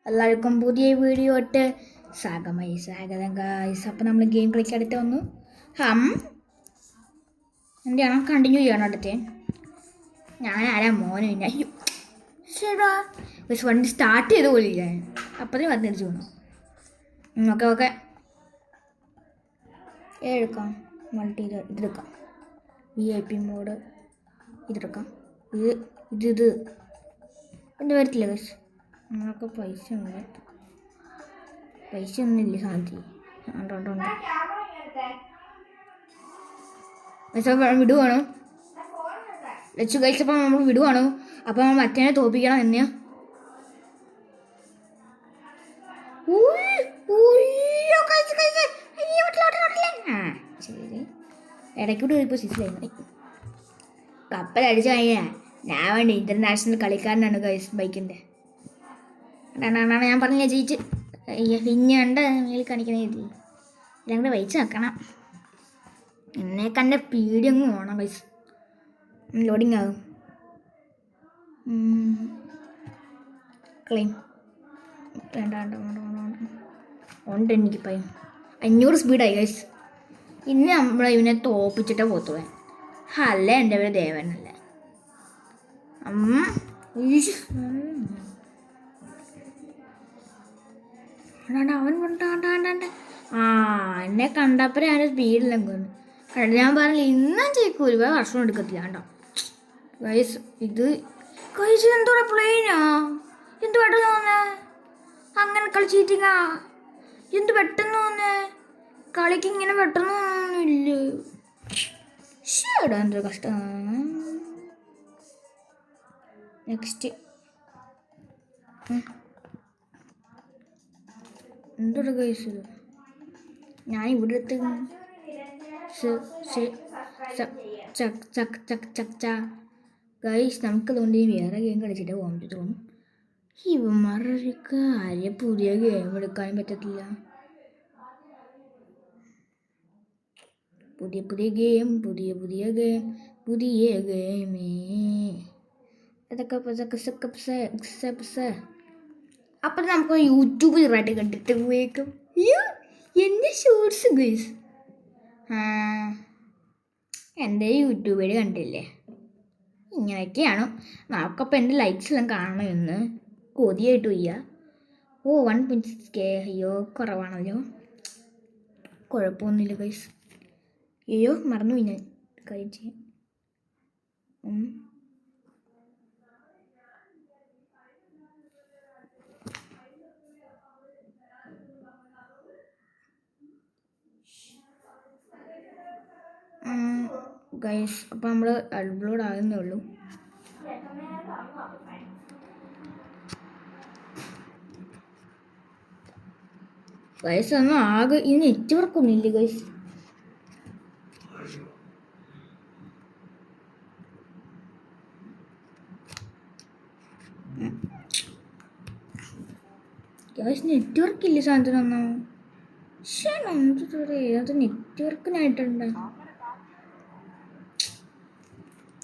എല്ലാവർക്കും പുതിയ വീഡിയോ ഇട്ട് സ്വാഗതം ഗായ്സ്. അപ്പോൾ നമ്മൾ ഗെയിം കളിക്കാൻ അടുത്ത് വന്നു. എൻ്റെ ആണ് കണ്ടിന്യൂ ചെയ്യണം അടുത്ത്. ഞാൻ ആരാ മോനും ഇല്ല. ശരിടാ പക്ഷെ വണ്ടി സ്റ്റാർട്ട് ചെയ്ത് പോലില്ല. അപ്പഴേ വന്നിരിച്ചു വന്നു. ഓക്കെ എടുക്കാം. മൾട്ടി ഇതെടുക്കാം. VIP മോഡ് ഇതെടുക്കാം. ഇത് എൻ്റെ വരത്തില്ല ഗൈസ്. നമ്മളൊക്കെ പൈസ ഒന്നുമില്ല സാധനത്തിൽ. വിടുവാണോ ലച്ചു കഴിച്ചപ്പോൾ നമ്മൾ വിടുവാണോ? അപ്പം നമ്മൾ മറ്റേ തോപ്പിക്കണം എന്നെയാ. ശരി ഇടയ്ക്കൂടെ ഇപ്പോൾ സിസിലായിരുന്നു. കപ്പലടിച്ചു കഴിഞ്ഞാൽ ഞാൻ വേണ്ട ഇൻ്റർനാഷണൽ കളിക്കാരനാണ് ഗൈസ് ബൈക്കിൻ്റെ. ഞാൻ പറഞ്ഞില്ല ജയിച്ച്. പിന്നെ ഉണ്ട് മേളിൽ കാണിക്കണേ എഴുതി ഞങ്ങളുടെ വൈച്ച് വെക്കണം. എന്നെ കണ്ട പീടിയങ്ങ് പോകണം ഗൈസ്. ലോഡിങ് ആകും. ക്ലെയിം വേണ്ട ഉണ്ട് എനിക്ക് 500 സ്പീഡായി ഗൈസ്. ഇന്ന് നമ്മൾ ഇവനെ തോപ്പിച്ചിട്ടേ പോത്തുവേ. അല്ല എൻ്റെ പേര് ദേവനല്ല. അവൻ എന്നെ കണ്ടപ്പോൾ ഞാൻ സ്പീഡിലെങ്കിൽ ഞാൻ പറഞ്ഞില്ല ഇന്നും ജയിക്കും. ഒരുപാട് വർഷം എടുക്കത്തില്ല കേട്ടോ ഗൈസ്. ഇത് കഴിച്ച് എന്തോടെ പ്ലെയിനാ എന്ത് പെട്ടെന്ന് തോന്നേ. അങ്ങനെ കളിച്ചിട്ടിങ്ങാ എന്ത് പെട്ടെന്ന് തോന്നേ. കളിക്ക് ഇങ്ങനെ പെട്ടെന്ന് തോന്നുന്നില്ല. ഷേടാ എന്തൊരു കഷ്ടം. നെക്സ്റ്റ് എന്തൊരു ഗൈസ്. ഞാൻ ഇവിടെ എടുത്ത് ഗൈസ് നമുക്കതുകൊണ്ട് വേറെ ഗെയിം കളിച്ചിട്ട് പോകാൻ പറ്റും. ഇവന്മാർക്ക് ആരെയും പുതിയ ഗെയിം എടുക്കാനും പറ്റത്തില്ല. പുതിയ ഗെയിമേ അതൊക്കെ അപ്പം നമുക്ക് യൂട്യൂബ് ചെറുതായിട്ട് കണ്ടിട്ട് പോയേക്കും. എൻ്റെ ഷോർട്സ് ഗൈസ്. എൻ്റെ യൂട്യൂബിൽ കണ്ടില്ലേ ഇങ്ങനെയൊക്കെയാണ്. നമുക്കപ്പോൾ എൻ്റെ ലൈക്സ് എല്ലാം കാണണമെന്ന് കൊതിയായിട്ട് വയ്യ. 1.6K. അയ്യോ കുറവാണല്ലോ. കുഴപ്പമൊന്നുമില്ല ഗൈസ്. അയ്യോ മറന്നു ഞാൻ കാര്യം ചെയ്യാൻ. ഗൈസ് അപ്പം നമ്മൾ അപ്ലോഡ് ആകുന്നേ ഉള്ളൂ. ഗൈസ് ഒന്നും ആകെ ഈ നെറ്റ്വർക്ക് ഒന്നും ഇല്ല ഗൈസ്. നെറ്റ്വർക്ക് ഇല്ല സാധനത്തിനൊന്നും. അത് നെറ്റ്വർക്കിനായിട്ടുണ്ട്.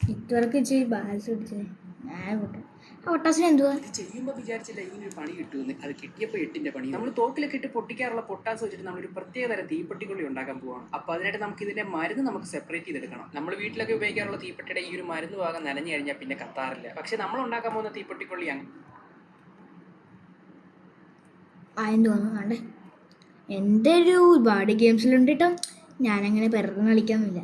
നെറ്റ്വർക്ക് ഇച്ചിരി ബാലൻസ് പിടിച്ചേ. ഒട്ടാസിന് എന്തുവാ ചെയ്യുമ്പോൾ വിചാരിച്ചില്ല ഇങ്ങനൊരു പണി കിട്ടുമെന്ന്. അത് കിട്ടിയപ്പോൾ 8ന്റെ പണി. നമ്മൾ തോക്കിലൊക്കെ ഇട്ട് പൊട്ടിക്കാറുള്ള പൊട്ടാസ് വെച്ചിട്ട് നമ്മളൊരു പ്രത്യേക തരം തീപ്പെട്ടിക്കൊള്ളി ഉണ്ടാക്കാൻ പോവാണ്. അപ്പോൾ അതിനായിട്ട് നമുക്ക് ഇതിന്റെ മരുന്ന് നമുക്ക് സെപ്പറേറ്റ് ചെയ്തെടുക്കണം. നമ്മൾ വീട്ടിലൊക്കെ ഉപയോഗിക്കാറുള്ള തീപ്പെട്ടിയുടെ ഈ ഒരു മരുന്ന് ഭാഗം നനഞ്ഞു കഴിഞ്ഞാൽ പിന്നെ കത്താറില്ല. പക്ഷെ നമ്മൾ ഉണ്ടാക്കാൻ പോകുന്ന തീപ്പെട്ടിക്കൊള്ളി തോന്നുന്നുണ്ട്. എൻ്റെ ഒരു ഒരുപാട് ഗെയിംസിലുണ്ട് കേട്ടോ. ഞാനങ്ങനെ പെട്ടെന്ന് കളിക്കാന്നില്ല.